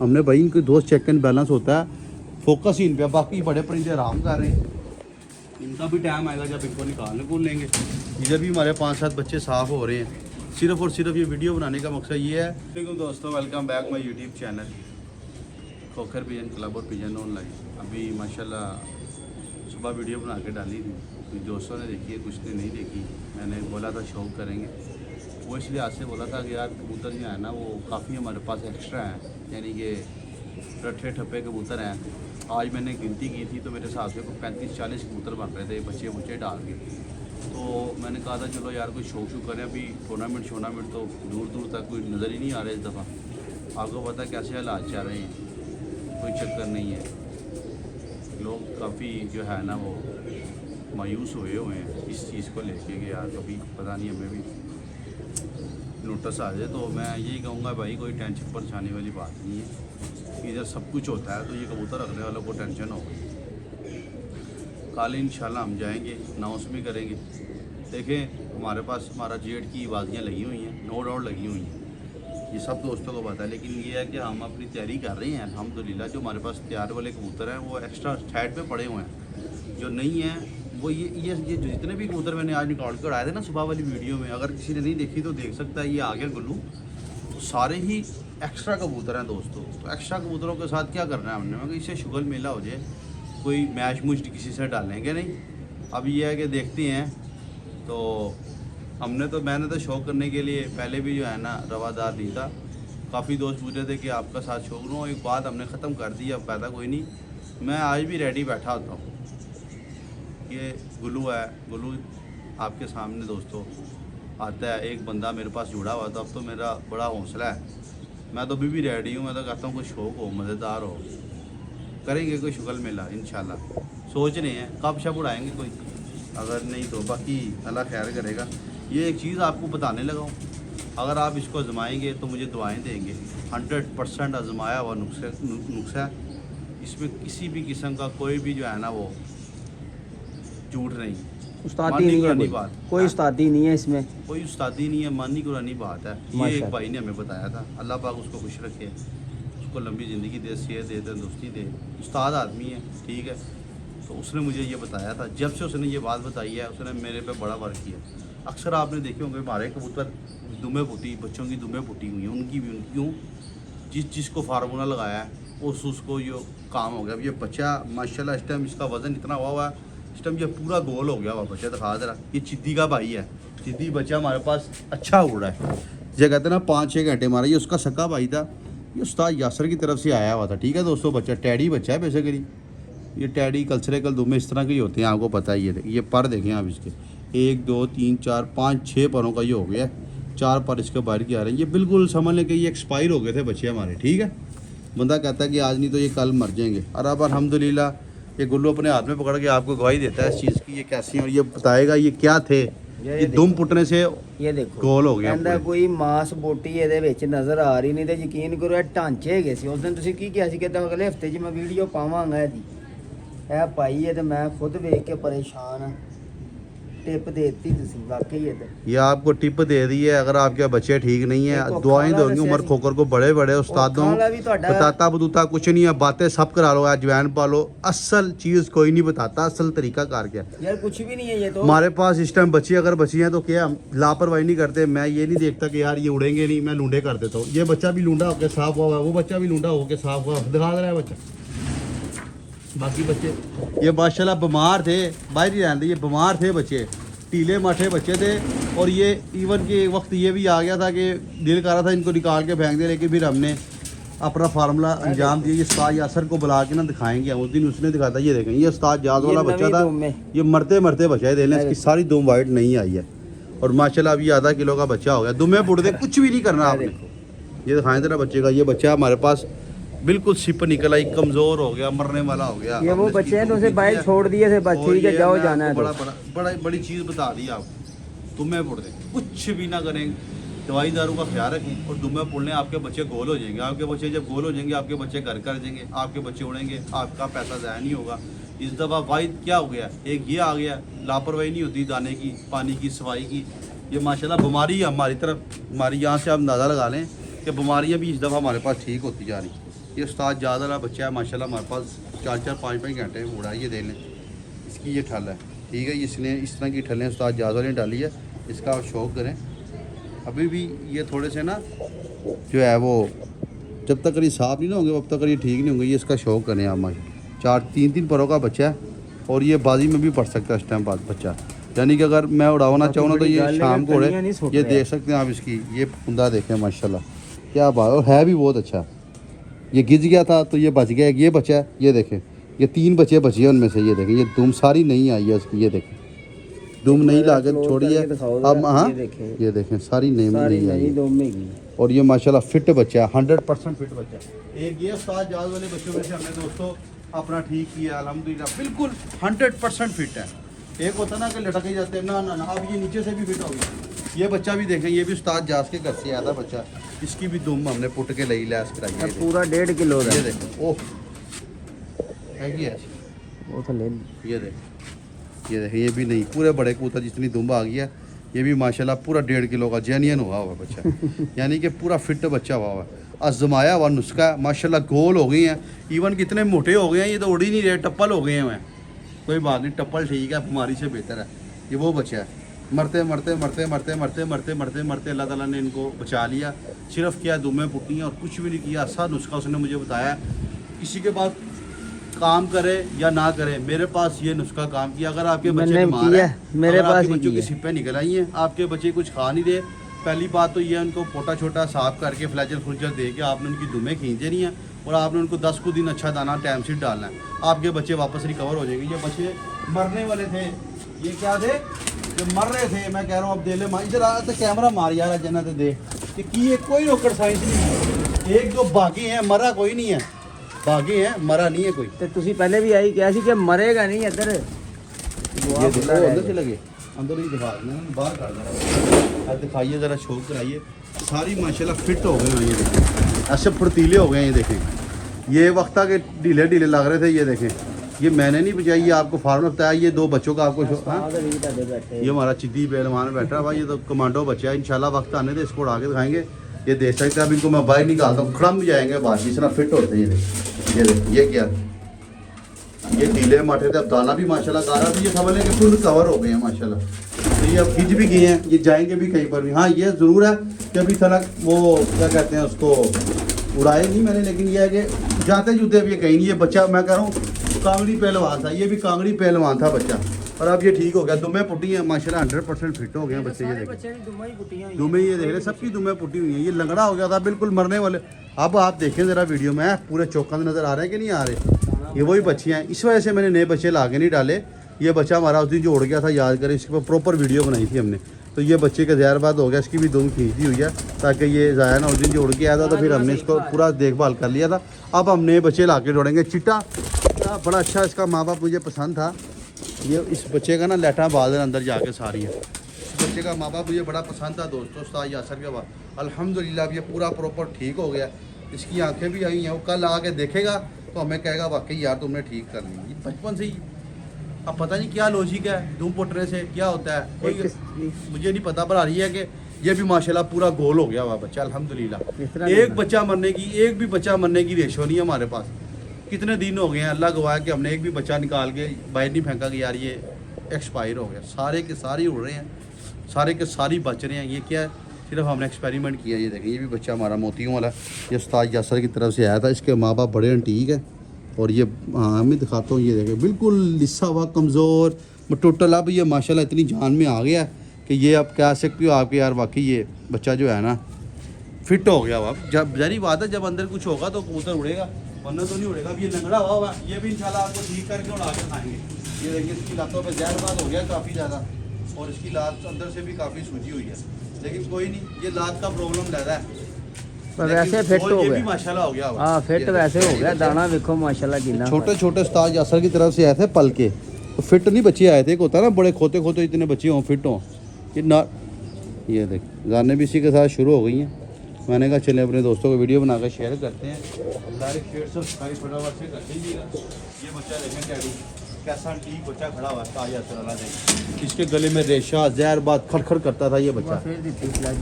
हमने भाई इनके दोस्त चेक एंड बैलेंस होता है, फोकस ही इन पे। बाकी बड़े परिंदे आराम कर रहे हैं, इनका भी टाइम आएगा जब इनको निकालने को लेंगे। इधर भी हमारे 5-7 बच्चे साफ़ हो रहे हैं। सिर्फ़ और सिर्फ ये वीडियो बनाने का मकसद ये है। वालेकुम दोस्तों, welcome back my YouTube channel Khokhar pigeon club और पिजन ऑनलाइन। अभी माशाल्लाह सुबह वीडियो बना के डाली थी, कुछ दोस्तों ने देखी है, कुछ ने नहीं देखी। मैंने बोला था शौक करेंगे, वो इसलिए आज से बोला था कि यार कबूतर जो है ना वो काफ़ी हमारे पास एक्स्ट्रा हैं, यानी कि रट्ठे ठप्पे कबूतर हैं। आज मैंने गिनती की थी तो मेरे हिसाब से 35-40 कबूतर बन रहे थे बच्चे बुच्चे डाल के। तो मैंने कहा था चलो यार कोई शौक शौक करें। अभी टूर्नामेंट तो दूर दूर तक कोई नज़र ही नहीं आ रहा इस दफ़ा। आपको पता कैसे हालात चल रहे हैं, कोई चक्कर नहीं है। लोग काफ़ी जो है ना वो मायूस हुए हैं इस चीज़ को लेके कि यार कभी पता नहीं हमें भी नोटिस आ जाए। तो मैं यही कहूँगा भाई कोई टेंशन परेशानी वाली बात नहीं है, इधर सब कुछ होता है। तो ये कबूतर रखने वालों को टेंशन हो गई। कल इंशाल्लाह हम जाएंगे, अनाउंस भी करेंगे। देखें हमारे पास हमारा जेड की बाजियाँ लगी हुई हैं, नो डाउट लगी हुई हैं, ये सब दोस्तों को पता है। लेकिन ये है कि हम अपनी तैयारी कर रहे हैं अल्हम्दुलिल्लाह। जो हमारे पास तैयार वाले कबूतर हैं वो एक्स्ट्रा साइड पे पड़े हुए हैं। जो नहीं हैं वो ये जितने भी कबूतर मैंने आज निकाल कर आए थे ना सुबह वाली वीडियो में, अगर किसी ने नहीं देखी तो देख सकता है। ये आ गया गुल्लू, तो सारे ही एक्स्ट्रा कबूतर हैं दोस्तों। तो एक्स्ट्रा कबूतरों के साथ क्या करना है हमने, मगर इससे शुगल मेला हो जाए, कोई मैच मुच किसी से डालेंगे नहीं। अब ये है कि देखते हैं। तो मैंने तो शौक करने के लिए पहले भी जो है ना रवादार नहीं था। काफ़ी दोस्त पूछ रहे थे कि आपका साथ शौक लो, एक बात हमने ख़त्म कर दी, अब पैदा कोई नहीं। मैं आज भी रेडी बैठा होता हूँ। ये गुल्लू है, गुल्लू आपके सामने दोस्तों आता है। एक बंदा मेरे पास जुड़ा हुआ था, अब तो मेरा बड़ा हौसला है। मैं तो अभी भी रेडी हूँ। मैं तो कहता हूँ कोई शौक हो, मज़ेदार हो, करेंगे कोई शुगल मेला इंशाल्लाह। सोच रहे हैं कब शब उड़ाएंगे कोई, अगर नहीं तो बाकी अल्लाह खैर करेगा। ये एक चीज़ आपको बताने लगा हूँ, अगर आप इसको आजमाएंगे तो मुझे दुआएं देंगे। 100% आजमाया हुआ नुस्खा है, इसमें किसी भी किस्म का कोई भी जो है ना वो झूठ नहीं, उस्तादी नहीं है, कोई उस्तादी नहीं है इसमें, कोई उस्तादी नहीं है, मानी कुरानी बात है। ये एक भाई ने हमें बताया था। अल्लाह पाक उसको खुश रखे, उसको लंबी ज़िंदगी दे, सेहत दे, तंदुरुस्ती दे। उस्ताद आदमी है, ठीक है। तो उसने मुझे ये बताया था। जब से उसने ये बात बताई है उसने मेरे पे बड़ा वर्क किया। अक्सर आपने देखे होंगे हमारे कबूतर दुम्बे फूटी, बच्चों की दुम्बे फूटी हुई हैं, उनकी भी क्यों जिसको फार्मूला लगाया है उसको जो काम हो गया। अब ये बच्चा माशाल्लाह इस टाइम इसका वज़न इतना हुआ है, इस टाइम ये पूरा गोल हो गया हुआ बच्चा। दिखा दे रहा, ये चिद्दी का भाई है। चिद्दी बच्चा हमारे पास अच्छा उड़ रहा है। ये कहते हैं ना 5-6 घंटे मारा। ये उसका सक्का भाई था, ये उस्ताद यासर की तरफ से आया हुआ था, ठीक है दोस्तों। बच्चा टैडी बच्चा है बेसिकली। ये टैडी कल्चरल दुम्बे इस तरह के ही होते हैं, आपको पता ही है। ये पर देखें आप इसके, 1 2 3 4 5 6 परों का ये हो गया, 4 पर इसके बाहर की आ रहे हैं। ये बिल्कुल समझ लें कि ये एक्सपायर हो गए थे बच्चे हमारे, ठीक है। बंदा कहता है कि आज नहीं तो ये कल मर जाएंगे। और अब अल्हम्दुलिल्लाह ये गुल्लू अपने हाथ में पकड़ के आपको गवाही देता है इस चीज़ की, ये कैसी है और ये बताएगा ये क्या थे। ये दुम पुटने से ये देखो गोल हो गया। ਕਹਿੰਦਾ ਕੋਈ ਮਾਸ ਬੋਟੀ ਇਹਦੇ ਵਿੱਚ ਨਜ਼ਰ ਆ ਰਹੀ ਨਹੀਂ, ਤੇ ਯਕੀਨ ਕਰੋ ਇਹ ਢਾਂਚੇ ਹੈਗੇ ਸੀ। ਉਸ ਦਿਨ ਤੁਸੀਂ ਕੀ ਕਿਹਾ ਸੀ ਕਿ ਅਗਲੇ ਹਫਤੇ 'ਚ ਮੈਂ ਵੀਡੀਓ ਪਾਵਾਂਗਾ ਇਹਦੀ। ਇਹ ਪਾਈ ਹੈ ਤੇ ਮੈਂ ਖੁਦ ਵੇਖ ਕੇ ਪਰੇਸ਼ਾਨ ਹਾਂ। टिप दे दी तुसी वाकई है। ये आपको टिप दे दी है। अगर आपके बच्चे ठीक नहीं है, दुआएं दोगी उमर खोकर को, बड़े बड़े उस्तादों बताता बतूता कुछ नहीं है, बातें सब करा लो, अजवैन पालो, असल चीज़ कोई नहीं बताता, असल तरीका कार क्या यार कुछ भी नहीं है ये तो। हमारे पास इस टाइम बच्ची अगर बची हैं तो क्या हम लापरवाही नहीं करते। मैं ये नहीं देखता कि यार ये उड़ेंगे नहीं, मैं लूंडे कर देता हूँ। ये बच्चा भी लूंडा होकर साफ हुआ है, वो बच्चा भी लूंडा होकर साफ हुआ, दिखा दे रहा है बच्चा। बाकी बच्चे ये माशाल्लाह बीमार थे, बाहर ही रहते, ये बीमार थे बच्चे, टीले माठे बच्चे थे। और ये इवन के वक्त ये भी आ गया था कि दिल कर रहा था इनको निकाल के फेंक दे, लेकिन फिर हमने अपना फार्मूला अंजाम दिया। ये उस्ताद यासर को बुला के ना दिखाएंगे उस दिन, उसने दिखाया था। ये देखें ये उस्ताद जाज वाला बच्चा था, ये मरते मरते बचा है। देने इसकी सारी दुम वाइट नहीं आई है और माशाल्लाह अभी आधा किलो का बच्चा हो गया। दुम्बे बुढ़ते कुछ भी नहीं करना आपने। ये दिखाएं तेरा बच्चे का, ये बच्चा हमारे पास बिल्कुल सिप निकल आई, कमज़ोर हो गया, मरने वाला हो गया। ये वो बच्चे हैं तो उसे बाइक छोड़ दिए थे, बस ठीक है जाओ जाना है। बड़ी चीज़ बता दी आपको, दुम्बे पुड़ दें, कुछ भी ना करें, दवाई दारू का ख्याल रखें और दुम्बे पुड़ने आपके बच्चे गोल हो जाएंगे। आपके बच्चे जब गोल हो जाएंगे आपके बच्चे घर कर जाएंगे, आपके बच्चे उड़ेंगे, आपका पैसा ज़ाया नहीं होगा। इस दफ़ा वाहिद क्या हो गया, एक ये आ गया, लापरवाही नहीं होती दाने की, पानी की, सफाई की। ये माशाल्लाह बीमारी है हमारी तरफ, हमारी यहाँ से आप अंदाज़ा लगा लें कि बीमारियाँ भी इस दफ़ा हमारे पास ठीक होती जा रही। ये उस्ताद ज़्यादा वाला बच्चा है माशाल्लाह, हमारे पास 4-4 5-5 घंटे उड़ा है। ये देख लें, इसकी ये ठल है, ठीक है। इसने इस तरह की ठलें उस्ताद ज़्यादा ने डाली है, इसका आप शौक़ करें। अभी भी ये थोड़े से ना जो है वो जब तक ये साफ़ नहीं ना होंगे तब तक ये ठीक नहीं होंगे। ये इसका शौक़ करें आप माशा 4-3 परों का बच्चा है और ये बाजी में भी पड़ सकता है इस टाइम बाद बच्चा। यानी कि अगर मैं उड़ाना चाहूँ ना तो ये शाम को उड़े। ये देख सकते हैं आप, इसकी ये कुंदा देखें माशाल्लाह क्या बात, और है भी बहुत अच्छा। ये गिज गया था तो ये बच गया, ये बचा है। ये देखें, ये 3 बच्चे बचे हैं उनमें से। ये देखें, ये दुम सारी नहीं आई है इसकी। ये देखें, दुम नहीं ला के छोड़ी है अब। हाँ ये देखें, सारी नहीं आई है। और ये माशाल्लाह फिट बच्चा है, 100% फिट बच्चा है। एक ये उस्ताद जाज वाले बच्चों में से हमने दोस्तों अपना ठीक किया अल्हम्दुलिल्लाह, बिल्कुल 100% फिट है। एक होता ना कि लटक ही जाते हैं, ना ना ना, अब ये नीचे से भी फिट हो गया। ये बच्चा भी देखें, ये भी उस्ताद जाज के घर से आया था बच्चा, इसकी भी दुम हमने पुट के लई लैस कराई है। पूरा 1.5 किलो ये देखें, ओह है कि ऐसी वो तो ले। ये देखें, ये भी नहीं, पूरे बड़े कबूतर जितनी दुम आ गई है। ये भी माशाल्लाह पूरा 1.5 किलो का जेन्युइन हुआ हुआ बच्चा यानी कि पूरा फिट बच्चा हुआ हुआ, आजमाया हुआ नुस्खा है माशाल्लाह। गोल हो गई हैं, इवन कितने मोटे हो गए हैं, ये तो उड़ ही नहीं रहे, टप्पल हो गए हैं। मैं कोई बात नहीं, टप्पल ठीक है, बीमारी से बेहतर है। ये वो बच्चा है, मरते मरते मरते मरते मरते मरते मरते मरते अल्लाह ताला ने इनको बचा लिया। सिर्फ क्या दुमें पुट्टी हैं और कुछ भी नहीं किया। ऐसा नुस्खा उसने मुझे बताया, किसी के पास काम करे या ना करे, मेरे पास ये नुस्खा काम किया। अगर आपके बच्चे बीमार हैं, मेरे पास बच्चों की सिप्पें निकल आई हैं, आपके बच्चे कुछ खा नहीं दे, पहली बात तो ये उनको पोटा छोटा साफ करके फ्लैजर फ्लूजर दे के आपने उनकी दुमें खींच देनी है और आपने उनको 10 को दिन अच्छा दाना टाइम से डालना है। आपके बच्चे वापस रिकवर हो जाएंगे। ये बच्चे मरने वाले थे, ये क्या थे, ये मर रहे थे। मैं कह रहा हूँ अब दे ले इधर आ तो कैमरा मार यार जन्नत दे कि ये कोई रोकड़ साइंस नहीं। एक दो बाकी हैं, मरा कोई नहीं है, बाकी हैं, मरा नहीं है कोई। ਤੇ ਤੁਸੀਂ ਪਹਿਲੇ ਵੀ ਆਈ ਕਿਹਾ ਸੀ ਕਿ ਮਰੇਗਾ ਨਹੀਂ ਇੱਧਰ। ये देखो अंदर से लगे, अंदर ही दिखा देना, बाहर कर देना। अब दिखाइए ज़रा, शौक कराइए। सारी माशाल्लाह फिट हो गए हैं, ये देखें ऐसे फुर्तीले हो गए हैं। ये देखें, ये वक्त के ढीले ढीले लग रहे थे। ये देखें, ये मैंने नहीं बचाई, ये आपको फार्म में बताया। ये 2 बच्चों का आपको ये हमारा चिद्दी पहलवान बैठा है भाई, ये तो कमांडो बच्चा है। इंशाल्लाह वक्त आने दे, इसको उड़ा के दिखाएंगे। ये देख सकते हैं, अब इनको मैं बाहर निकालता हूँ, खड़म जाएंगे बाहर, जिस तरह फिट होते हैं। ये क्या, ये ढीले माठे थे, अब दाना भी माशाल्लाह गारा भी, ये समझ लें कि फुल कवर हो गए हैं माशाल्लाह। तो ये अब खिंच भी गए हैं, ये जाएंगे भी कहीं पर भी। हाँ ये ज़रूर है कि अभी थोड़ा वो क्या कहते हैं उसको, उड़ाए नहीं मैंने, लेकिन ये है कि जाते जूते अभी कहीं नहीं। ये बच्चा मैं कह रहा हूँ कांगड़ी पहलवान था, ये भी कांगड़ी पहलवान था बच्चा, और अब ये ठीक हो गया। दुमें पुट्टी हैं माशाल्लाह, 100% फिट हो गए हैं बच्चे। ये देखें दुमें, ये देख रहे सबकी दुमें पुट्टी हुई हैं। ये लंगड़ा हो गया था बिल्कुल मरने वाले। अब आप देखें ज़रा वीडियो में, पूरे चौकंद नज़र आ रहे हैं कि नहीं आ रहे। ये वही बच्चियाँ हैं, इस वजह से मैंने नए बच्चे ला के नहीं डाले। ये बच्चा हमारा उस दिन जो उड़ गया था, याद करें, इसके पर प्रॉपर वीडियो बनाई थी हमने। तो ये बच्चे का ज़हर बाद हो गया, इसकी भी दुम खींची हुई है ताकि ये ज़ाया ना। उस दिन जो उड़ के आया था तो फिर हमने इसको पूरा देखभाल कर लिया था। अब हम नए बच्चे ला के जोड़ेंगे। चिट्टा बड़ा अच्छा, इसका माँ बाप मुझे पसंद था। ये इस बच्चे का ना लेटा बाल अंदर जाके सारी है। इस बच्चे का माँ बाप मुझे बड़ा पसंद था दोस्तों, उस्ताद यासर के बाद। अल्हम्दुलिल्लाह अब ये पूरा प्रॉपर ठीक हो गया। इसकी आंखें भी आई हैं, वो कल आके देखेगा तो हमें कहेगा वाकई यार तुमने ठीक कर ली। ये बचपन से ही, अब पता नहीं क्या लॉजिक है धूम पुटने से क्या होता है, कोई मुझे नहीं पता, पर आ रही है कि ये भी माशाल्लाह पूरा गोल हो गया हुआ बच्चा अल्हम्दुलिल्लाह। एक बच्चा मरने की, एक भी बच्चा मरने की रेशो नहीं है हमारे पास। कितने दिन हो गए हैं, अल्लाह गवाह कि हमने एक भी बच्चा निकाल के बाहर नहीं फेंका कि यार ये एक्सपायर हो गया। सारे के सारे उड़ रहे हैं, सारे के सारी बच रहे हैं। ये क्या है, सिर्फ हमने एक्सपेरिमेंट किया। ये देखें, ये भी बच्चा हमारा मोतियों वाला, ये उस्ताद यासर की तरफ से आया था। इसके माँ बाप बड़े अंटीक है। और ये हाँ मैं दिखाता हूँ, ये देखें बिल्कुल लिस्सा हुआ, कमज़ोर, टोटल। अब ये माशाल्लाह इतनी जान में आ गया कि ये अब कह सकती हो आपके यार वाकई ये बच्चा जो है ना फिट हो गया। अब जब जारी बात है, जब अंदर कुछ होगा तो कबूतर उड़ेगा, वरना तो नहीं उड़ेगा। अब ये लंगड़ा हुआ ये भी इंशाल्लाह आपको ठीक करके उड़ा के खाएंगे। ये देखिए, इसकी लातों पर जहरबाद हो गया काफ़ी ज़्यादा, और इसकी लात अंदर से भी काफ़ी सूजी हुई है, लेकिन कोई नहीं, ये लात का प्रॉब्लम ज़्यादा है। पर वैसे फिट हो गया माशाल्लाह हो गया। हाँ फिट वैसे हो गया, दाना देखो माशाल्लाह कितना। छोटे छोटे उस्ताद यासर की तरफ से आए थे पल के, तो फिट नहीं बच्चे आए थे। एक होता है ना बड़े खोते खोते इतने बच्चे हों फिट हों, ये ना। ये देख गाने भी इसी के साथ शुरू हो गई हैं। मैंने कहा चले अपने दोस्तों को वीडियो बना कर शेयर करते हैं। डायरेक्ट शेयर सब्सक्राइब फटाफट से कर दीजिएगा। ये बच्चा देखें डैडी कैसा ठीक बच्चा खड़ा हुआ है। इसके गले में रेशा जहरबाद खड़खड़ करता था ये बच्चा।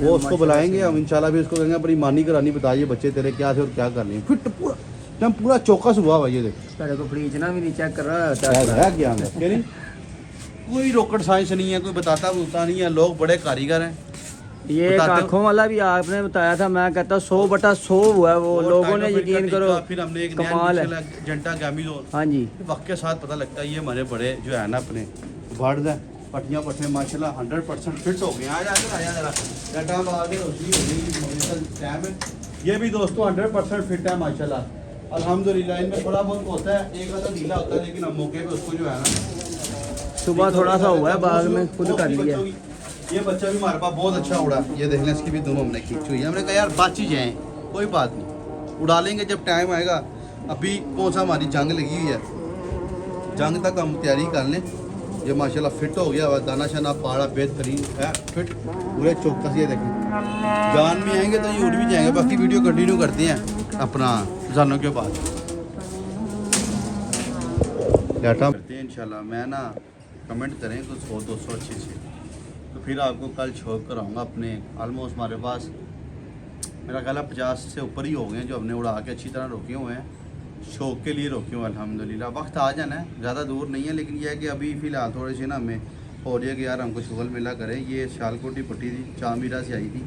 वो उसको बुलाएंगे हम इंशाल्लाह, भी उसको कहेंगे अपनी मानी करानी, बताइए बच्चे तेरे क्या थे और क्या करनी है। फिट पूरा एकदम पूरा चौकस हुआ हुआ ये देखो। ਤੁਹਾਡੇ ਕੋਲ ਫਰੀਜਣਾ ਵੀ ਨਹੀਂ ਚੈੱਕ ਕਰ ਰਹਾ है क्या अंदर क्या नहीं? कोई रॉकेट साइंस नहीं है, कोई बताता नहीं है, लोग बड़े कारीगर हैं। ये एक बताते हो? आँखों वाला भी आपने बताया था, मैं कहता 100/100 हुआ है वो, और लोगों ने टाइलोफिट का यकीन करो टिक्का, फिर हमने एक कमाल है। नया जंटा गैमिलोन, हाँ जी, वक्त के साथ पता लगता है ये हमारे बड़े जो है ना अपने बर्ड है, पट्टियाँ पट्टे माशाल्लाह 100% फिट हो गए। आया जरा जटा बाग है रोशनी हो गई टाइम है। ये भी दोस्तों 100% फिट है माशाल्लाह अल्हम्दुलिल्लाह। इनमें थोड़ा बहुत होता है, एक आधा ढीला होता है, लेकिन हम मौके पे उसको जो है ना सुबह थोड़ा सा हुआ है बाग में, खुद कर लिया। ये बच्चा भी हमारे पास बहुत अच्छा उड़ा, ये देख लें, इसकी भी दुम हमने खींची हुई है। हमने कहा यार बात ही जाए, कोई बात नहीं, उड़ा लेंगे जब टाइम आएगा। अभी कौन सा हमारी जंग लगी हुई है, जंग तक हम तैयारी कर लें। ये माशाल्लाह फिट हो गया हुआ, दाना शाना पाड़ा बेहतरीन है, फिट पूरे चौकस। ये देखें जान में आएंगे तो ये उड़ भी जाएंगे। बाकी वीडियो कंटिन्यू करते हैं अपना जानों के बाद डाटा करते हैं इंशाल्लाह। मैं ना कमेंट करें तो 100-200 अच्छे से, तो फिर आपको कल शौक कराऊंगा अपने। ऑलमोस्ट हमारे पास मेरा ख्याल है 50 से ऊपर ही हो गए हैं जो हमने उड़ा के अच्छी तरह रोके हुए हैं, शौक के लिए रोके हुए हैं अल्हम्दुलिल्लाह। वक्त आ जाना है, ज़्यादा दूर नहीं है, लेकिन यह है कि अभी फ़िलहाल थोड़े से ना हमें हो रही है कि यार हमको शुगल मिला करें। ये शालकोटी पट्टी थी, चामीरा से आई थी,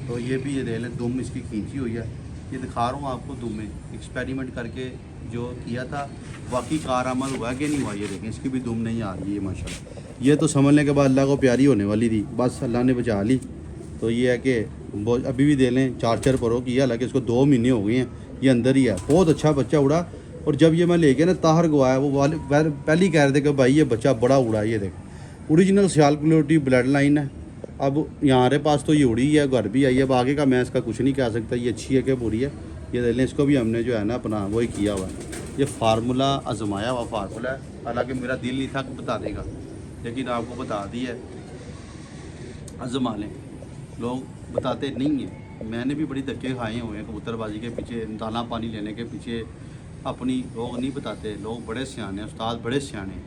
तो ये भी ये देख लें दुम इसकी खींची हुई है। ये दिखा रहा हूँ आपको दुम में एक्सपेरिमेंट करके जो किया था, बाकी कारआमद हुआ कि नहीं हुआ। ये देखें इसकी भी दुम नहीं आ रही है माशाल्लाह। ये तो समझने के बाद अल्लाह को प्यारी होने वाली थी, बस अल्लाह ने बचा ली। तो ये है कि अभी भी दे लें 4 परों की, हालांकि इसको 2 महीने हो गए हैं, ये अंदर ही है। बहुत अच्छा बच्चा उड़ा, और जब ये मैं ले गया ना ताहर को आया, वो वाले पहले ही कह रहे थे कि भाई ये बच्चा बड़ा उड़ा। ये देख ओरिजिनल सियालकोटी ब्लड लाइन है। अब हमारे पास तो ये उड़ी है, घर भी आई है, अब आगे का मैं इसका कुछ नहीं कह सकता, ये अच्छी है कि बुरी है। ये देख लें, इसको भी हमने जो है ना अपना वही किया हुआ है। ये फार्मूला आजमाया हुआ फार्मूला है, हालांकि मेरा दिल नहीं था कि बता देगा, लेकिन आपको बता दी है। आजमा लें, लोग बताते नहीं हैं। मैंने भी बड़ी धक्के खाए हुए हैं कबूतरबाजी के पीछे, दाना पानी लेने के पीछे। अपनी लोग नहीं बताते, लोग बड़े सियाने हैं, उस्ताद बड़े सियाने हैं।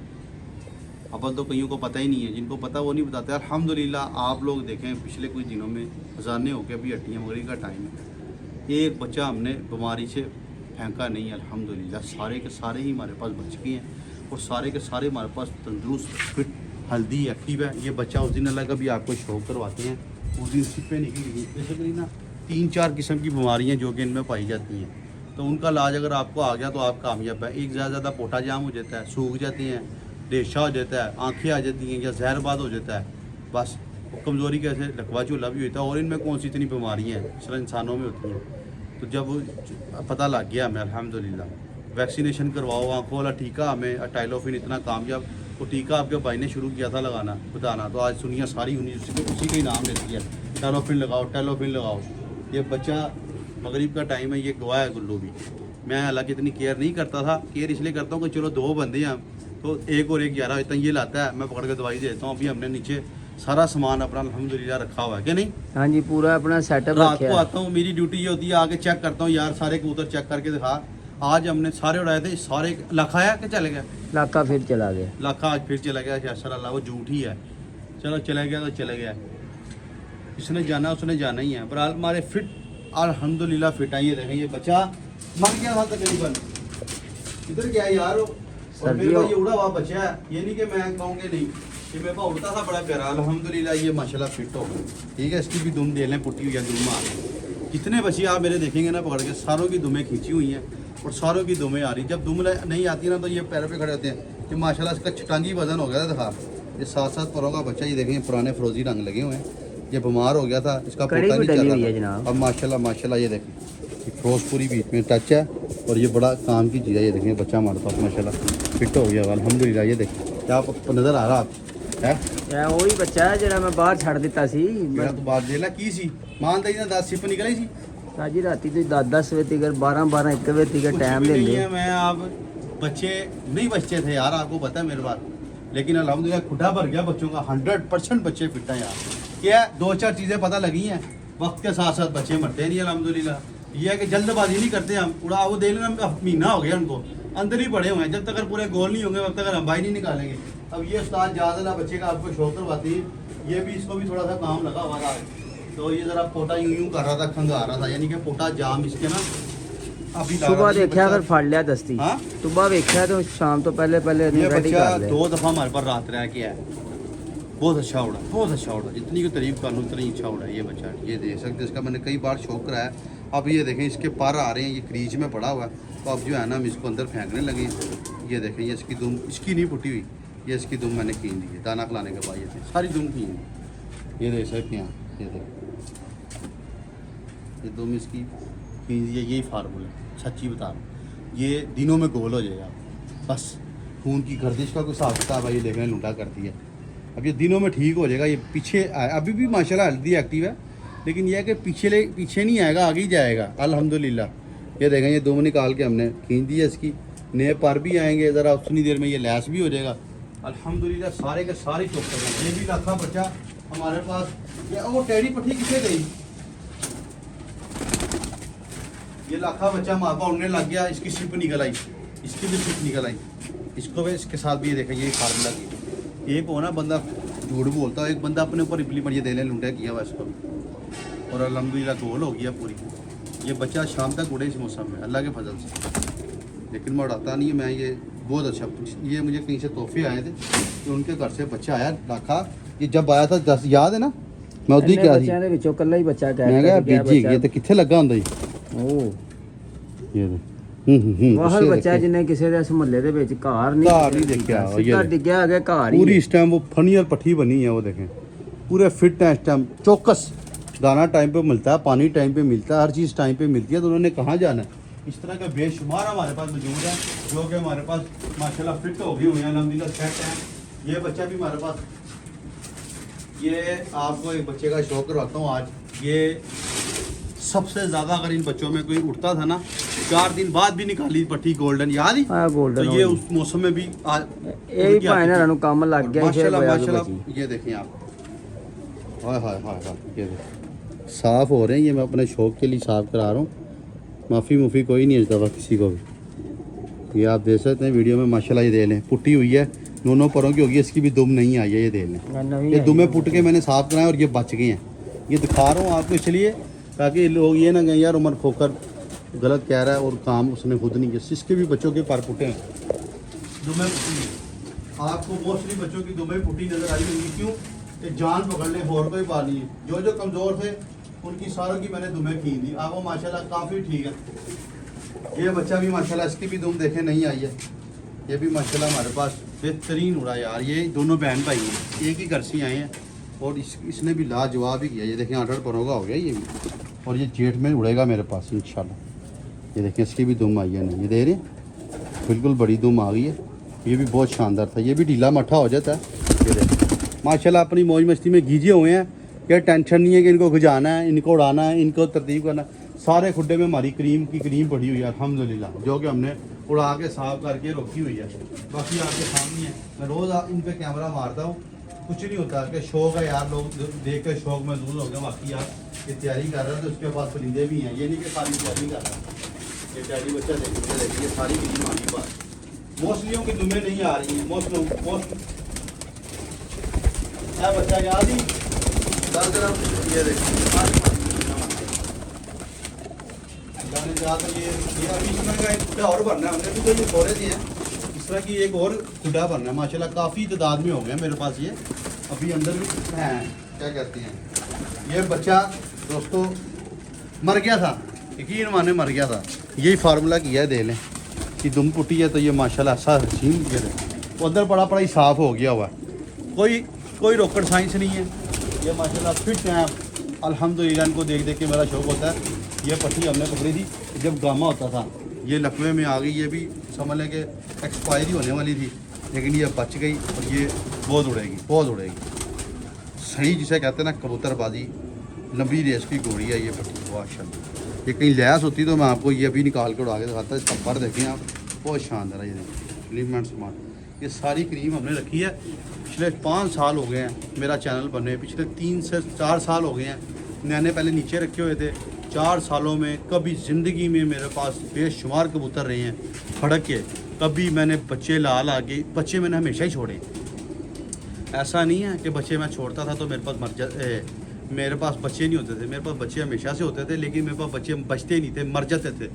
अपन तो कईयों को पता ही नहीं है, जिनको पता वो नहीं बताते। अल्हम्दुलिल्लाह आप लोग देखें पिछले कुछ दिनों में खजाने होकर अभी हट्टियाँ मगरी का टाइम है, एक बच्चा हमने बीमारी से फेंका नहीं है अल्हम्दुलिल्लाह। सारे के सारे ही हमारे पास बच गए हैं, और सारे के सारे हमारे पास तंदुरुस्त फिट हेल्दी एक्टिव है। ये बच्चा उस दिन अल्लाह का भी आपको शौक करवाते हैं, उस दिन सिप्पे निकली बेसिकली ना 3-4 किस्म की बीमारियाँ जो कि इनमें पाई जाती हैं, तो उनका इलाज अगर आपको आ गया तो आप कामयाब है। एक ज़्यादा पोटा जाम हो जाता है, सूख जाते हैं, रेशा हो जाता है, आँखें आ जाती हैं, या जहरबाद हो जाता है, बस कमज़ोरी कैसे लकवा झूला भी होता है। और इनमें कौन सी इतनी बीमारियाँ हैं, सिर्फ इंसानों में होती हैं। तो जब पता लग गया हमें अल्हम्दुलिल्लाह, वैक्सीनेशन करवाओ, आँखों वाला टीका, हमें टाइलोफिन इतना कामयाब, वो टीका आपके भाई ने शुरू किया था लगाना बताना, तो आज दुनिया सारी उसी का ही नाम लेती है, टाइलोफिन लगाओ, टाइलोफिन लगाओ। ये बच्चा मगरिब का टाइम है, ये गवाह है गुल्लू भी। मैं हालांकि इतनी केयर नहीं करता था, केयर इसलिए करता हूँ कि चलो 2 बंदे हैं तो 1 और 1 11 इतना ये लाता है, मैं पकड़ के दवाई देता हूँ। अभी हमने नीचे सारा सामान अपना अल्हम्दुलिल्लाह रखा हुआ है कि नहीं। हाँ जी, पूरा अपना सेटअप रात रखा को है। आता हूँ, मेरी ड्यूटी ये होती है, आके चेक करता हूँ यार सारे कबूतर चेक करके दिखा। आज हमने सारे उड़ाए थे, सारे लाख आया कि चले गया, इलाका फिर चला गया, लाखा आज फिर चला गया। अल्लाह वो झूठ ही है, चलो चला गया तो चले गया, इसने जाना उसने जाना ही है। बहरहाल हमारे फिट अल्हम्दुलिल्लाह फिट है। ये देखें ये बच्चा मर गया था तकरीबन, इधर गया यार वो, और मेरे को ये उड़ा हुआ बच्चा है। ये नहीं कि मैं कहूँगी नहीं, ये मेरे पास उड़ता था बड़ा प्यारा, अल्हम्दुलिल्लाह ये माशाल्लाह फिट हो गया। ठीक है, इसकी भी दुम दे लें, पुट्टी हुई है दुम आ रही। जितने बच्चे आप मेरे देखेंगे ना पकड़ के, सारों की दुमें खींची हुई हैं और सारों की दुमें आ रही। जब दुम नहीं आती ना तो ये पैरों पे खड़े होते हैं कि माशाल्लाह इसका छटांगी वजन हो गया था। दिखा ये 7-7 परों का बच्चा, ये देखेंगे पुराने फरोजी रंग लगे हुए हैं, ये बीमार हो गया था, इसका पोटा नहीं चल रहा था। अब माशाल्लाह माशाल्लाह ये देखें फिरोजपुरी बीच में टच है, और ये बड़ा काम की चीज़ है। ये देखें बच्चा हमारे पास माशाल्लाह फिट हो गया अल्हम्दुलिल्लाह। ये देखें क्या आपको नज़र आ रहा है वही बच्चा है जरा मैं बाहर छड़ दिता सी। मेरा तो बात देला की सी मान दी ना 10 सिप निकली सी साजी राती तो 10 बजे तक 12 1 बजे तक टाइम कुछ भी ले नहीं ले। है। मैं आप बच्चे नहीं बचते थे यार, आपको पता है मेरे बात, लेकिन अल्हम्दुलिल्लाह खुदा भर गया बच्चों का। 100% बच्चे फिट हैं यार। क्या 2-4 चीज़ें पता लगी हैं, वक्त के साथ साथ बच्चे मरते नहीं अल्हम्दुलिल्लाह। ये है कि जल्दबाजी नहीं करते हम, उड़ा वो दे लेना, महीना हो गया उनको अंदर ही पड़े हुए हैं। जब तक पूरे गोल नहीं होंगे तब तक हम भाई नहीं निकालेंगे। अब ये उस्ताद ज़्यादा बच्चे का आपको शौक करवाती है, ये भी इसको भी थोड़ा सा काम लगा हुआ था। तो ये ज़रा पोटा यूं कर रहा था, खंगा रहा था, यानी कि पोटा जाम इसके ना अभी सुबह देखा अगर फड़ लिया दस्ती, हाँ सुबह देखा तो शाम तो पहले ये रेडी बच्चा कर ले। 2 दफ़ा हमारे पर रात रह के आया, बहुत अच्छा उड़ा, बहुत अच्छा उड़ा, जितनी की तारीफ कर लूँ उतनी अच्छा उड़ा ये बच्चा। ये देख सकते इसका मैंने कई बार शौक कराया। अब ये देखें इसके पर आ रहे हैं, ये क्रीज में पड़ा हुआ है, तो अब जो है ना हम इसको अंदर फेंकने लगे। ये देखें ये इसकी दुम, इसकी नहीं फुटी हुई, ये इसकी दुम मैंने कीन दी है दाना खिलाने के बाद, ये थे सारी दुम कीन दी। ये देख सकते हैं, ये देख ये दुम इसकी कीन दी है। यही फार्मूला है, सच्ची बता रहा हूँ, ये दिनों में गोल हो जाएगा बस। खून की गर्दिश का कोई हिसाब किताब है, ये देखने लूटा करती है। अब ये दिनों में ठीक हो जाएगा। ये पीछे अभी भी माशाल्लाह हेल्दी एक्टिव है, लेकिन यह है कि पीछे नहीं आएगा, आगे ही जाएगा अल्हम्दुलिल्लाह। ये देखें ये दुम निकाल के हमने खींच दी है इसकी, नए पर भी आएंगे ज़रा, उतनी देर में ये लैस भी हो जाएगा अल्हम्दुलिल्लाह। सारे के सारे चौक कर ये भी लाखा बच्चा हमारे पास। ये वो टेढ़ी पट्टी किसे गई, ये लाखा बच्चा मापा उड़ने लग गया, इसकी सिप निकल आई, इसकी भी सिप निकल आई, इसको भी इसके साथ भी ये देखें ये फार्मूला की। एक हो ना बंदा झूठ बोलता है, एक बंदा अपने ऊपर इम्प्लीमेंट ये देने लूटा किया हुआ इसको, और अल्हम्दुलिल्लाह गोल हो गया पूरी। ये बच्चा शाम तक उड़े इस मौसम में अल्लाह के फजल से, लेकिन मैं उड़ाता नहीं। मैं ये बहुत अच्छा, ये मुझे कहीं से तोहफे आए थे, तो उनके घर से बच्चा आया लाखा। ये जब आया था 10 याद है ना, मैं उदी क्या थी बच्चों दे विचों कल्ला ही बच्चा कह मैं कहा बीजी ये तो किथे लगा ਹੁੰਦਾ ਜੀ। ओ ये ਵਾਹਲ ਬੱਚਾ ਜਿਹਨੇ ਕਿਸੇ ਦੇ ਇਸ ਮੁਹੱਲੇ ਦੇ ਵਿੱਚ ਘਰ ਨਹੀਂ देखा ਸਿੱਧਾ ਡਿੱਗਿਆ अगे घर ही पूरी इस टाइम वो फनी और पट्टी बनी है, वो देखें पूरे फिट है इस टाइम, चौकस दाना टाइम पे मिलता है, पानी टाइम पे मिलता है, हर चीज़ टाइम पे मिलती है। तो उन्होंने कहाँ जाना है, इस तरह का बेशुमार हमारे पास मौजूद है, जो कि हमारे पास माशाल्लाह फिट हो गए हुए हैं अल्हम्दुलिल्लाह सेट है। ये बच्चा भी हमारे पास, ये आपको एक बच्चे का शौक करवाता हूँ आज। ये सबसे ज़्यादा अगर इन बच्चों में कोई उठता था ना, 4 दिन बाद भी निकाली पट्टी गोल्डन, याद ही हाँ गोल्डन। तो ये उस मौसम में भी यही भाई ना काम लग गया माशाल्लाह माशाल्लाह। ये देखें आप, हाय हाय हाय हाय, ये देखें साफ़ हो रहे हैं। ये मैं अपने शौक के लिए साफ़ करा रहा हूँ, माफ़ी कोई नहीं इस दफ़ा किसी को भी। ये आप देख सकते हैं वीडियो में माशाल्लाह। ये दे लें पुट्टी हुई है, दोनों परों की होगी, इसकी भी दुम नहीं आई है। ये दे लें, ये दुमें पुट के मैंने साफ़ कराए और ये बच गए हैं। ये दिखा रहा हूँ आपको इसलिए ताकि लोग ये ना कहें यार उमर खोकर गलत कह रहा है और काम उसने खुद नहीं किया। इसके भी बच्चों के पर पुटे हैं, दुमें पुटी हैं। आपको मोस्टली बच्चों की दुमें पुटी नज़र आई होंगी, क्यों कि जान पकड़ने और कोई बात नहीं है। जो कमज़ोर थे उनकी सारों की मैंने दुमें खींच दी, अब वो माशाल्लाह काफ़ी ठीक है। ये बच्चा भी माशाल्लाह, इसकी भी दुम देखे नहीं आई है। ये भी माशाल्लाह हमारे पास बेहतरीन उड़ा यार। ये दोनों बहन भाई हैं, एक ही घर से आए हैं और इसने भी लाजवाब ही किया। ये देखें 8 परों का हो गया ये भी, और ये जेठ में उड़ेगा मेरे पास इंशाल्लाह। ये देखें इसकी भी दुम आई है, नहीं ये दे रहे हैं बिल्कुल बड़ी दुम आ गई है। ये भी बहुत शानदार था, ये भी ढीला मट्ठा हो जाता है। ये देखें माशाल्लाह अपनी मौज मस्ती में गीजे हुए हैं, क्या टेंशन नहीं है कि इनको गुजाना है, इनको उड़ाना है, इनको तरतीब करना। सारे खुड्डे में हमारी क्रीम पड़ी हुई है अल्हम्दुलिल्लाह, जो कि हमने उड़ा के साफ करके रखी हुई है। बाकी आपके सामने है, मैं रोज़ इन पर कैमरा मारता हूँ, कुछ नहीं होता कि शौक है यार, लोग देख कर शौक महसूस हो गया। बाकी आप ये तैयारी कर रहे हैं तो उसके पास परिंदे भी हैं, ये नहीं कि सारी तैयारी कर रहा है। ये तैयारी बच्चा देखिए सारी क्रीम आ गई पास। मोस्टलियों की दुमें नहीं आ रही हैं, मोस्ट बच्चा याद ही ये देखिए ये अभी इसमें का एक खुदा और भरना है हमने भी, तो ये थोड़े दिए हैं इस तरह की एक और खुदा भरना है। माशाल्लाह काफ़ी तादाद में हो गया मेरे पास ये, अभी अंदर भी हैं क्या कहते हैं। ये बच्चा दोस्तों मर गया था, यकीन माने मर गया था। यही फार्मूला किया है, दे लें कि दुम पुटी है तो ये माशाल्लाह ऐसा हसीन गिर वो अंदर बड़ा ही साफ़ हो गया हुआ है। कोई रॉकेट साइंस नहीं है, ये माशाल्लाह फिट हैं अल्हम्दुलिल्लाह। इनको देख देख के मेरा शौक़ होता है। ये पट्टी हमने पकड़ी थी जब गामा होता था, ये लकवे में आ गई, ये भी समझ लें कि एक्सपायरी होने वाली थी, लेकिन ये बच गई और ये बहुत उड़ेगी सही, जिसे कहते हैं ना कबूतरबाजी, लंबी रेस की घोड़ी है ये पट्टी माशाल्लाह। ये कहीं लैस होती तो मैं आपको ये अभी निकाल के उड़ा के दिखाता। पर देखें आप, बहुत शानदार है। ये देखें लिमिट स्मार्ट, ये सारी क्रीम हमने रखी है। पिछले 5 साल हो गए हैं मेरा चैनल बने, पिछले 3 से 4 साल हो गए हैं। मैंने पहले नीचे रखे हुए थे। 4 सालों में कभी ज़िंदगी में मेरे पास बेशुमार कबूतर रहे हैं फड़क के, कभी मैंने बच्चे ला के बच्चे मैंने हमेशा ही छोड़े। ऐसा नहीं है कि बच्चे मैं छोड़ता था तो मेरे पास बच्चे नहीं होते थे, मेरे पास बच्चे हमेशा से होते थे, लेकिन मेरे पास बच्चे बचते नहीं थे, मर जाते थे।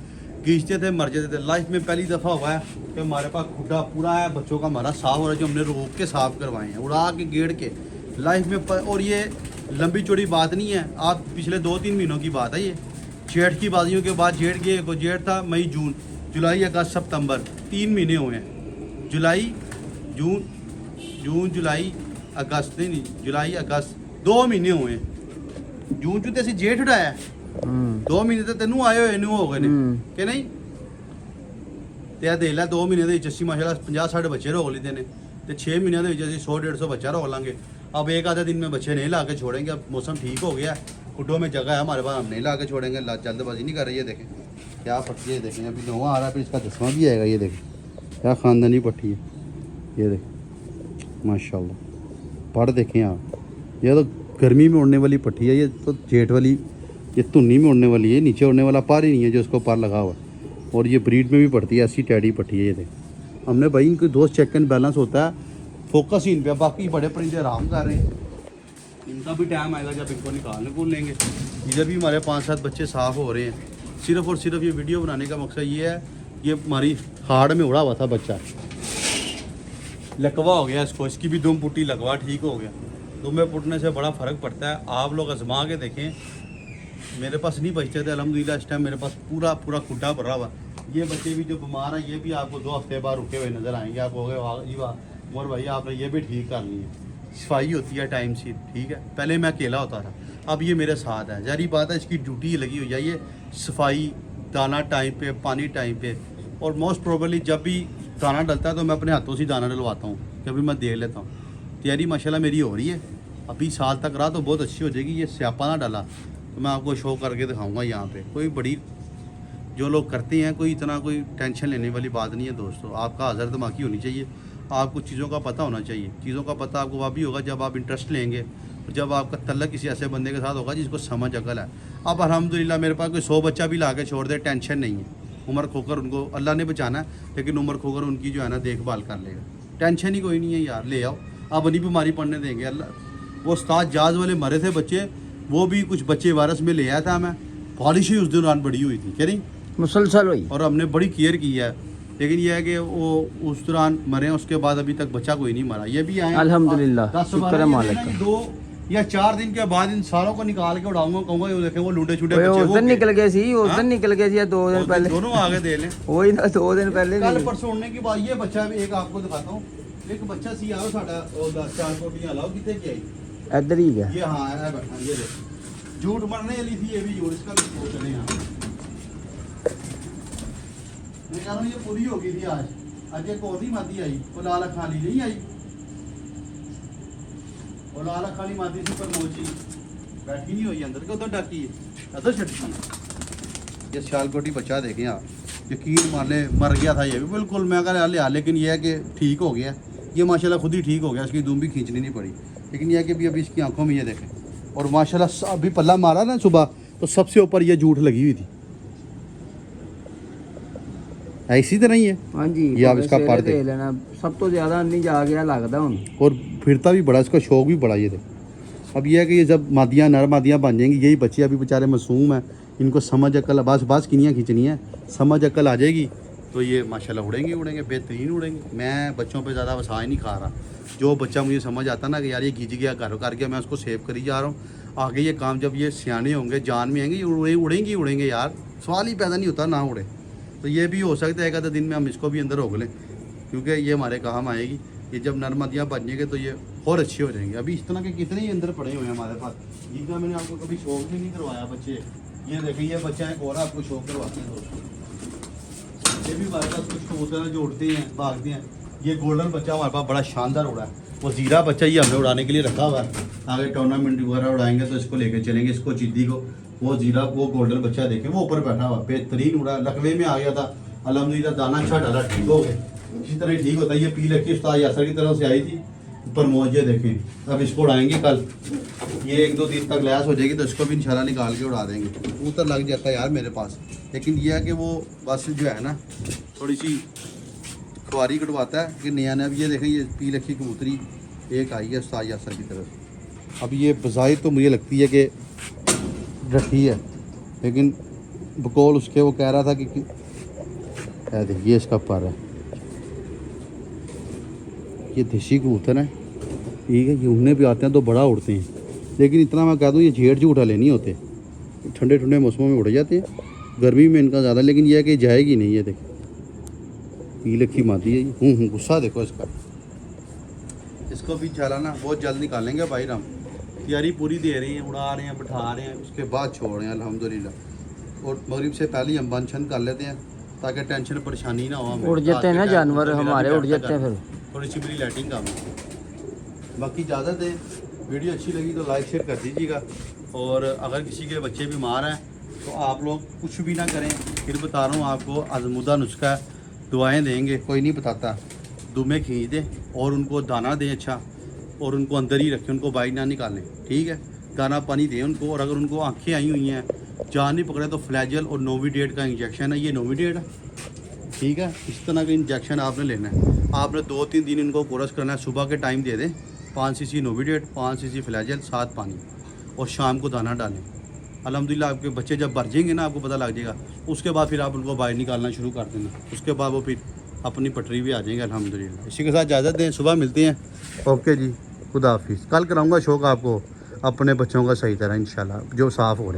खींचते थे मर जाते थे। लाइफ में पहली दफ़ा हुआ है कि हमारे पास खुड्डा पूरा है बच्चों का हमारा साफ़ हो रहा है, जो हमने रोक के साफ़ करवाए हैं, उड़ा के गेड़ के लाइफ में और ये लंबी चौड़ी बात नहीं है, आप पिछले 2-3 महीनों की बात है। ये जेठ की बाजियों के बाद जेठ था मई जून जुलाई अगस्त सितंबर 3 महीने हुए हैं। जून जुलाई अगस्त नहीं जुलाई अगस्त 2 महीने हुए हैं। जून ਚ ਤੇ ਅਸੀਂ जेठ उड़ाया 2 ਮਹੀਨੇ ਤੇ ਤੈਨੂੰ ਆਏ ਹੋਏ ਨੂੰ ਹੋ ਗਏ ਨੇ ਕਿ ਨਹੀਂ। ਤੇ ਆ ਦੇਖ ਲੈ 2 ਮਹੀਨੇ ਦੇ ਵਿੱਚ ਅਸੀਂ ਮਾਸ਼ਾਅੱਲਾ 50-60 ਬੱਚੇ ਰੋਕ ਲੈਂਦੇ ਨੇ ਤੇ 6 ਮਹੀਨਿਆਂ ਦੇ ਵਿੱਚ ਅਸੀਂ 100-150 बच्चा रोक लाएंगे। अब एक आधे दिन में बच्चे नहीं ला के छोड़ेंगे, अब मौसम ठीक हो गया, खुड्डों में जगह है हमारे पास, हम नहीं ला के छोड़ेंगे। जल्दबाजी नहीं कर रही है। देखें क्या पट्टी है, देखें अभी 9वां आ रहा है, फिर इसका 10वां भी आएगा। ये देखें क्या ख़ानदानी पट्टी है, ये देखें माशाल्लाह। पढ़ देखें आप, ये तो गर्मी में उड़ने वाली पट्टी है, ये तो जेठ वाली, ये धुन्नी में उड़ने वाली है, नीचे उड़ने वाला पार ही नहीं है जो इसको पार लगा हुआ। और ये ब्रीड में भी पड़ती है, ऐसी टैडी पट्टी है। ये देखें हमने भाई इनके दोस्त चेक एंड बैलेंस होता है, फोकस ही इन पे। बाकी बड़े परिंदे आराम कर रहे हैं, इनका भी टाइम आएगा जब इनको निकालने को लेंगे। इधर भी हमारे 5-7 बच्चे साफ़ हो रहे हैं। सिर्फ़ और सिर्फ ये वीडियो बनाने का मकसद ये है, ये हमारी हाड़ में उड़ा हुआ था बच्चा, लकवा हो गया इसको, इसकी भी दुम पुट्टी लकवा ठीक हो गया। दुम में पुटने से बड़ा फ़र्क पड़ता है। आप लोग आजमा के देखें, मेरे पास नहीं बचते थे अल्हम्दुलिल्लाह, इस टाइम मेरे पास पूरा खुड्डा भरा हुआ। ये बच्चे भी जो बीमार हैं, ये भी आपको 2 हफ्ते बाद रुके हुए नज़र आएंगे। आप हो गए जी वाह उमर भाई आपने ये भी ठीक कर ली है। सफाई होती है टाइम से, ठीक है। पहले मैं अकेला होता था, अब ये मेरे साथ है। जारी बात है, इसकी ड्यूटी लगी हुई है, ये सफाई, दाना टाइम पे, पानी टाइम पे। और मोस्ट प्रोबेबली जब भी दाना डलता है तो मैं अपने हाथों से दाना डलवाता हूँ, कभी मैं देख लेता हूँ। तैयारी माशाल्लाह मेरी हो रही है, अभी साल तक रहा तो बहुत अच्छी हो जाएगी। ये स्यापा ना डाला तो मैं आपको शो करके दिखाऊँगा यहाँ पर। कोई बड़ी जो लोग करते हैं, कोई इतना कोई टेंशन लेने वाली बात नहीं है दोस्तों। आपका हाज़र दिमागी होनी चाहिए, आपको चीज़ों का पता होना चाहिए। चीज़ों का पता आपको वह भी होगा जब आप इंटरेस्ट लेंगे, और जब आपका तल्लक किसी ऐसे बंदे के साथ होगा जिसको समझ अकल है। अब अल्हम्दुलिल्लाह मेरे पास कोई 100 बच्चा भी ला के छोड़ दे, टेंशन नहीं है। उम्र खोकर उनको अल्लाह ने बचाना है, लेकिन उम्र खोकर उनकी जो है ना देखभाल कर लेगा, टेंशन ही कोई नहीं है यार। ले आओ, अब नहीं बीमारी पड़ने देंगे अल्लाह। वो उस्ताद जाज वाले मरे थे बच्चे, वो भी कुछ बच्चे वायरस में ले आया था मैं, बारिश ही उस दौरान बड़ी हुई थी, कह रही मुसलसल हुई, और हमने बड़ी केयर की है। लेकिन यह है कि वो उस दौरान मरे, उसके बाद अभी तक बच्चा कोई नहीं मरा। ये भी आए अल्हम्दुलिल्लाह, शुक्र है मालिक का। 2 या 4 दिन के बाद इन सारों को निकाल के उड़ाऊंगा, कहूँगा ये देखें वो लूटे छूटे बच्चे उस दिन निकल गए सी, उस दिन निकल गए सी, 2 दिन पहले दोनों आगे दे लें। वही ना 2 दिन पहले कल परसों उड़ने के बाद ये बच्चा भी एक आपको दिखाता हूँ। एक बच्चा सी आओ साडा 4 कोटियां लाओ कितने की आई इधर ही गया। ये हाँ है बैठा, ये देख झूठ मरने वाली थी, ये भी झूठ, इसका भी झूठ चले यहाँ। मैं कह रहा हूँ ये पूरी हो गई थी आज एक और नहीं मादी आई, वो लाल अखाली नहीं आई, वो लाल अखाली मादी थी पर मोची बैठी नहीं हुई अंदर, क्यों तो डाकी है तो छटकी है। ये सियालकोटी बच्चा देखें आप, यकीन मान ले मर गया था ये भी बिल्कुल, मैं कह लिया, लेकिन यह है कि ठीक हो गया ये माशाल्लाह, खुद ही ठीक हो गया, इसकी दुम भी खींचनी नहीं पड़ी। लेकिन यह है कि अभी इसकी आंखों में ये देखें, और माशाल्लाह अभी पल्ला मारा ना सुबह तो सबसे ऊपर ये जूठ लगी हुई थी, ऐसी तो नहीं है। हाँ जी, ये आप इसका पर देख लेना, सब तो ज़्यादा नहीं जा गया लगता हूँ, और फिरता भी बड़ा, इसका शौक भी बड़ा। ये देख अब ये है कि ये जब मादियाँ नर मादियाँ बन जाएंगी, यही बच्चे अभी बेचारे मासूम हैं, इनको समझ अकल बस किनियाँ खींचनी है, समझ अकल आ जाएगी तो ये माशाल्लाह उड़ेंगे बेहतरीन उड़ेंगे। मैं बच्चों पे ज़्यादा वसाय नहीं खा रहा, जो बच्चा मुझे समझ आता ना कि यार ये खींच गया घर कर गया, मैं उसको सेव करी जा रहा हूँ। आगे ये काम जब ये सियाने होंगे, जान में आएंगे, ये उड़ेंगे यार, सवाल ही पैदा नहीं होता ना उड़े। तो ये भी हो सकता है एक आधा दिन में हम इसको भी अंदर रोक लें, क्योंकि ये हमारे काम आएगी। ये जब नरमदियाँ बन जाएंगे तो ये और अच्छे हो जाएंगे। अभी इस तरह के कितने ही अंदर पड़े हुए हैं हमारे पास, जिनका मैंने आपको कभी शौक भी नहीं करवाया बच्चे। ये देखें ये बच्चा एक और आपको शौक करवाते हैं दोस्तों। ये भी हमारे पास कुछ कबूतर जो उड़ते हैं भागते हैं। ये गोल्डन बच्चा हमारे पास बड़ा शानदार उड़ा है, वो जीरा बच्चा ये हमने उड़ाने के लिए रखा हुआ है। आगे टूर्नामेंट वगैरह उड़ाएंगे तो इसको लेकर चलेंगे, इसको चिद्दी को। वो जीरा वो गोल्डन बच्चा देखें, वो ऊपर बैठा हुआ बेहतरीन उड़ा, लकवे में आ गया था अल्हम्दुलिल्लाह, दाना अच्छा डाला, ठीक हो गया। इसी तरह ठीक होता है। ये पी लकी उस्ताद यासर की तरफ से आई थी ऊपर मौज, ये देखें। अब इसको उड़ाएंगे कल, ये 1-2 दिन तक लैस हो जाएगी तो इसको भी इंशाल्लाह निकाल के उड़ा देंगे। कबूतर लग जाता है यार मेरे पास, लेकिन ये है कि वो बस जो है ना थोड़ी सी खुआरी कटवाता है कि नया नया। ये देखें ये पी लकी कबूतरी एक आई है उस्ताद यासर की तरफ। अब ये बज़ाहिर तो मुझे लगती है कि रखी है, लेकिन बकौल उसके वो कह रहा था कि है देखिए इसका पर है, ये देसी कबूतर है, ठीक है। ये उड़ने भी आते हैं तो बड़ा उड़ते हैं, लेकिन इतना मैं कह दूँ ये झेड़ झूठा ले नहीं होते, ठंडे ठंडे मौसमों में उड़ जाते हैं, गर्मी में इनका ज़्यादा, लेकिन यह है कि जाएगी नहीं। ये देख पी लखी माती है ये, गुस्सा देखो इसका। इसको भी चलाना बहुत जल्द निकालेंगे भाई राम, तैयारी पूरी दे रहे हैं, उड़ा रहे हैं, बैठा रहे हैं, उसके बाद छोड़ रहे हैं अल्हम्दुलिल्लाह। और मगरिब से पहले हम बंद छंद कर लेते हैं ताकि टेंशन परेशानी ना हो हमें। उड़ जाते हैं ना जानवर हमारे, उड़ जाते हैं फिर। थोड़ी सी मेरी लाइटिंग काम है। बाकी इजाज़त है, वीडियो अच्छी लगी तो लाइक शेयर कर दीजिएगा, और अगर किसी के बच्चे बीमार हैं तो आप लोग कुछ भी ना करें, फिर बता रहा हूँ आपको आजमुदा नुस्खा है, दुआएं देंगे, कोई नहीं बताता, दुमे खींच दें और उनको दाना दें अच्छा, और उनको अंदर ही रखें, उनको बाहर ना निकालें, ठीक है। दाना पानी दें उनको, और अगर उनको आंखें आई हुई हैं, जान नहीं पकड़े, तो फ्लैजल और नोविडेट का इंजेक्शन है, ये नोविडेट है, ठीक है। इस तरह का इंजेक्शन आपने लेना है, आपने 2-3 दिन इनको कोर्स करना है। सुबह के टाइम दे दें 5 cc नोविडेट, 5 cc फ्लैजल, 7 पानी, और शाम को दाना डालें। अल्हम्दुलिल्लाह आपके बच्चे जब भर जाएंगे ना, आपको पता लग जाएगा, उसके बाद फिर आप उनको बाहर निकालना शुरू कर देना, उसके बाद वो फिर अपनी पटरी भी आ जाएंगे अल्हम्दुलिल्लाह। इसी के साथ इजाज़त दें, सुबह मिलते हैं, ओके जी, खुदा हाफिज़। कल कराऊंगा शौक आपको अपने बच्चों का सही तरह इंशाल्लाह, जो साफ़ हो रहे हैं।